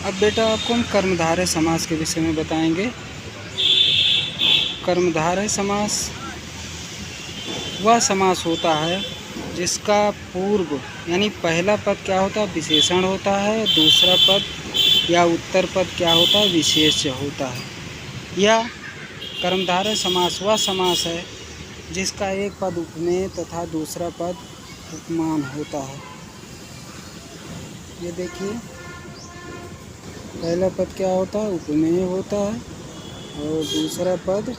अब बेटा आपको हम कर्मधारय समास के विषय में बताएंगे। कर्मधारय समास वह समास होता है जिसका पूर्व यानी पहला पद क्या होता है, विशेषण होता है, दूसरा पद या उत्तर पद क्या होता है, विशेष्य होता है। या कर्मधारय समास वह समास है जिसका एक पद उपमेय तथा दूसरा पद उपमान होता है। ये देखिए, पहला पद क्या होता है, उपमेय होता है और दूसरा पद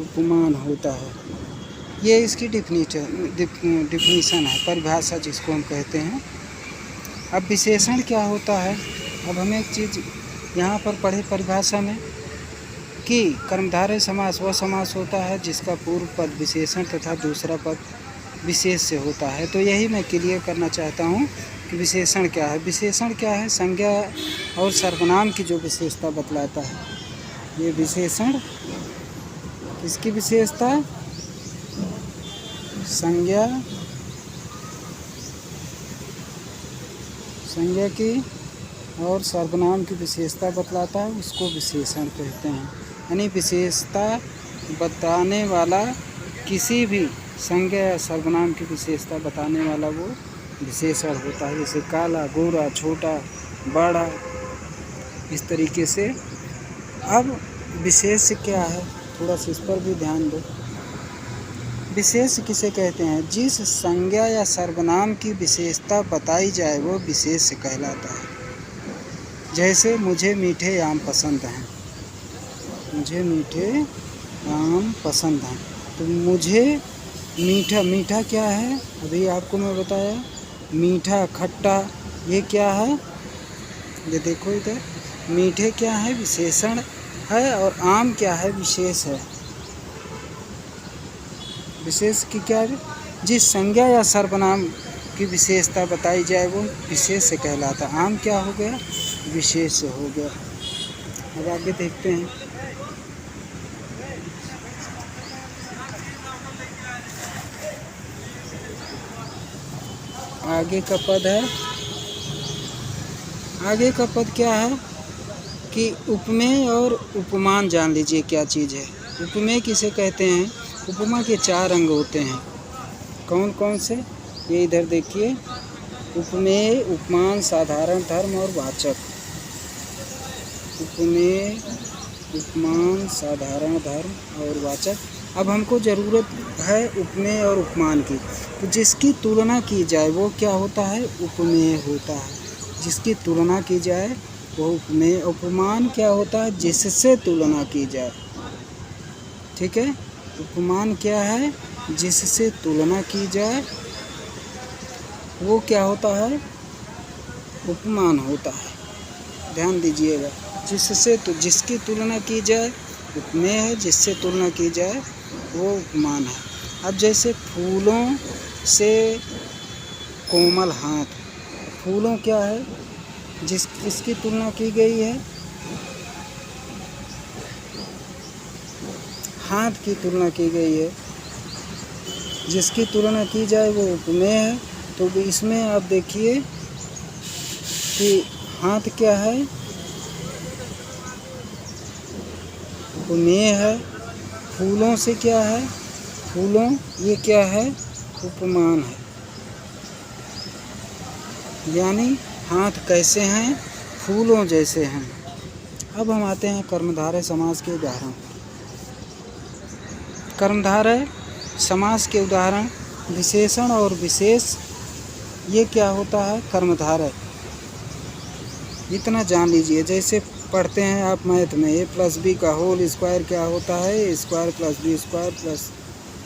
उपमान होता है। ये इसकी डिफिनीशन है, परिभाषा जिसको हम कहते हैं। अब विशेषण क्या होता है, अब हमें एक चीज़ यहाँ पर पढ़े परिभाषा में कि कर्मधारय समास वह समास होता है जिसका पूर्व पद विशेषण तथा दूसरा पद विशेष से होता है। तो यही मैं क्लियर करना चाहता हूँ कि विशेषण क्या है। विशेषण क्या है, संज्ञा और सर्वनाम की जो विशेषता बतलाता है। ये विशेषण किसकी विशेषता, संज्ञा की और सर्वनाम की विशेषता बतलाता है, उसको विशेषण कहते हैं। यानी विशेषता बताने वाला किसी भी संज्ञा या सर्वनाम की विशेषता बताने वाला वो विशेषण होता है। जैसे काला, गोरा, छोटा, बड़ा, इस तरीके से। अब विशेष क्या है, थोड़ा सा इस पर भी ध्यान दो। विशेष किसे कहते हैं, जिस संज्ञा या सर्वनाम की विशेषता बताई जाए वो विशेष कहलाता है। जैसे मुझे मीठे आम पसंद हैं, मुझे मीठे आम पसंद हैं। तो मुझे मीठा क्या है, अभी आपको मैं बताया, मीठा, खट्टा, ये क्या है, ये देखो इधर, मीठे क्या है, विशेषण है, और आम क्या है, विशेष है। विशेष की क्या है, जिस संज्ञा या सर्वनाम की विशेषता बताई जाए वो विशेष से कहलाता है। आम क्या हो गया, विशेष हो गया। अब आगे देखते हैं। आगे का पद है, आगे का पद क्या है कि उपमेय और उपमान जान लीजिए क्या चीज़ है। उपमेय किसे कहते हैं, उपमा के 4 अंग होते हैं। कौन कौन से, ये इधर देखिए, उपमेय, उपमान, साधारण धर्म और वाचक। उपमेय, उपमान, साधारण धर्म और वाचक। अब हमको ज़रूरत है उपमेय और उपमान की, तो जिसकी तुलना की जाए वो क्या होता है, उपमेय होता है। जिसकी तुलना की जाए वो उपमेय। उपमान क्या होता है, जिससे तुलना की जाए। ठीक है, उपमान क्या है, जिससे तुलना की जाए वो क्या होता है, उपमान होता है। ध्यान दीजिएगा, जिससे तो जिसकी तुलना की जाए उपमेय है, जिससे तुलना की जाए वो उपमान है। अब जैसे फूलों से कोमल हाथ, फूलों क्या है, किसकी तुलना की गई है, हाथ की तुलना की गई है। जिसकी तुलना की जाए वो उपमेय है। तो इसमें आप देखिए कि हाथ क्या है, उपमेय है। फूलों से क्या है, फूलों, ये क्या है, उपमान है। यानी हाथ कैसे हैं, फूलों जैसे हैं। अब हम आते हैं कर्मधारय समास के उदाहरण। कर्मधारय समास के उदाहरण, विशेषण और विशेष, ये क्या होता है, कर्मधारय। इतना जान लीजिए, जैसे पढ़ते हैं आप मैथ में, a + b का होल स्क्वायर क्या होता है, a² + b² +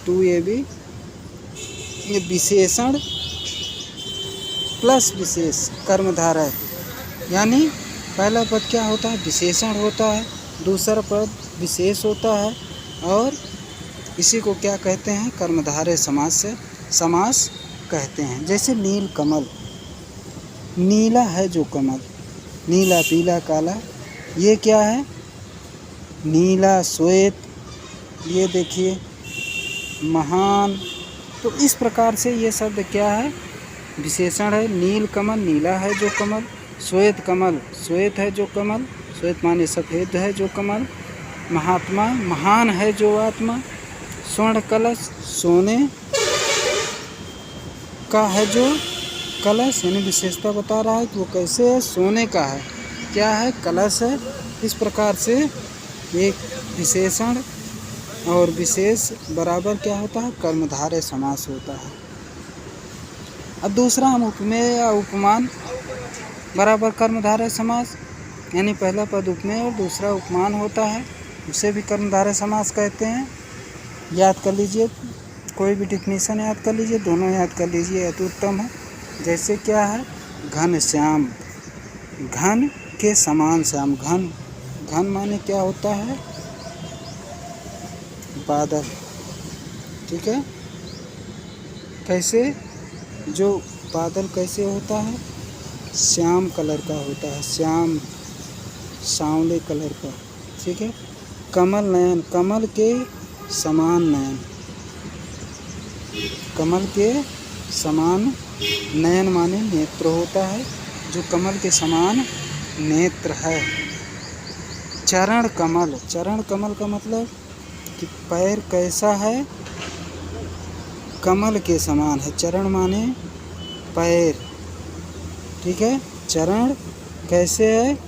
2ab। ये विशेषण प्लस विशेष कर्मधारय। यानी पहला पद क्या होता है, विशेषण होता है, दूसरा पद विशेष होता है, और इसी को क्या कहते हैं, कर्मधारय समास कहते हैं। जैसे नील कमल, नीला है जो कमल, नीला, पीला, काला, ये क्या है, नीला, श्वेत, ये देखिए, महान। तो इस प्रकार से ये शब्द क्या है, विशेषण है। नील कमल, नीला है जो कमल, श्वेत कमल, श्वेत है जो कमल, श्वेत माने सफ़ेद है जो कमल। महात्मा, महान है जो आत्मा। स्वर्ण कलश, सोने का है जो कलश, यानी विशेषता बता रहा है कि वो कैसे है, सोने का है, क्या है, कलश है। इस प्रकार से एक विशेषण और विशेष बराबर क्या होता है, कर्मधारय समास होता है। अब दूसरा हम उपमेय या उपमान बराबर कर्मधारय समास, यानी पहला पद उपमेय और दूसरा उपमान होता है, उसे भी कर्मधारय समास कहते हैं। याद कर लीजिए, कोई भी डिफिनीशन याद कर लीजिए, दोनों याद कर लीजिए, अति उत्तम है। जैसे क्या है, घन श्याम, घन के समान श्याम। घन, घन माने क्या होता है, बादल, ठीक है। कैसे, जो बादल कैसे होता है, श्याम कलर का होता है, श्याम सांवले कलर का, ठीक है। कमल नयन, कमल के समान नयन, कमल के समान नयन माने नेत्र होता है, जो कमल के समान नेत्र है। चरण कमल, चरण कमल का मतलब कि पैर कैसा है, कमल के समान है। चरण माने पैर, ठीक है। चरण कैसे है,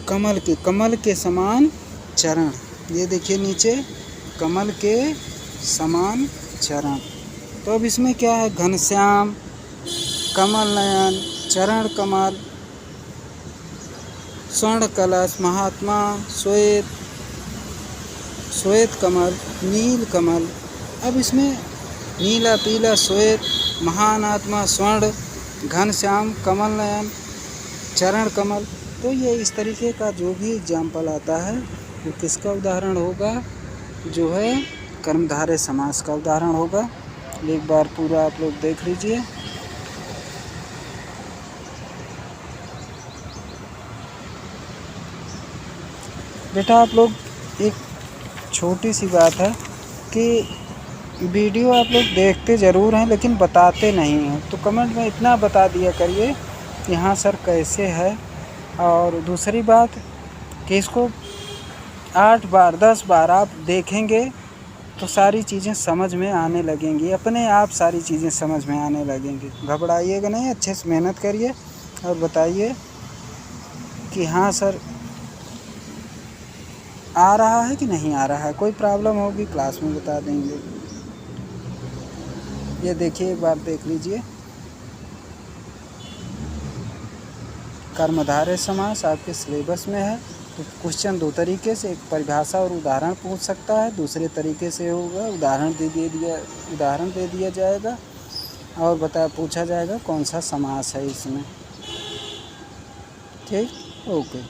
कमल के समान चरण। ये देखिए नीचे, कमल के समान चरण। तो अब इसमें क्या है, घनश्याम, कमल नयन, चरण कमल, स्वर्ण कलश, महात्मा, श्वेत, श्वेत कमल, नील कमल। अब इसमें नीला, पीला, श्वेत, महान आत्मा, स्वर्ण, घनश्याम, कमल नयन, चरण कमल। तो ये इस तरीके का जो भी एग्जाम्पल आता है वो किसका उदाहरण होगा, जो है कर्मधारय समास का उदाहरण होगा। एक बार पूरा आप लोग देख लीजिए। बेटा आप लोग, एक छोटी सी बात है कि वीडियो आप लोग देखते ज़रूर हैं लेकिन बताते नहीं हैं, तो कमेंट में इतना बता दिया करिए कि हाँ सर कैसे है। और दूसरी बात कि इसको 8 बार 10 बार आप देखेंगे तो सारी चीज़ें समझ में आने लगेंगी, अपने आप सारी चीज़ें समझ में आने लगेंगी। घबराइएगा नहीं, अच्छे से मेहनत करिए और बताइए कि हाँ सर आ रहा है कि नहीं आ रहा है। कोई प्रॉब्लम होगी क्लास में बता देंगे। ये देखिए, एक बार देख लीजिए। कर्मधारय समास आपके सिलेबस में है। तो क्वेश्चन 2 तरीके से, एक परिभाषा और उदाहरण पूछ सकता है, दूसरे तरीके से होगा उदाहरण दे दिया जाएगा और पूछा जाएगा कौन सा समास है इसमें, ठीक। ओके।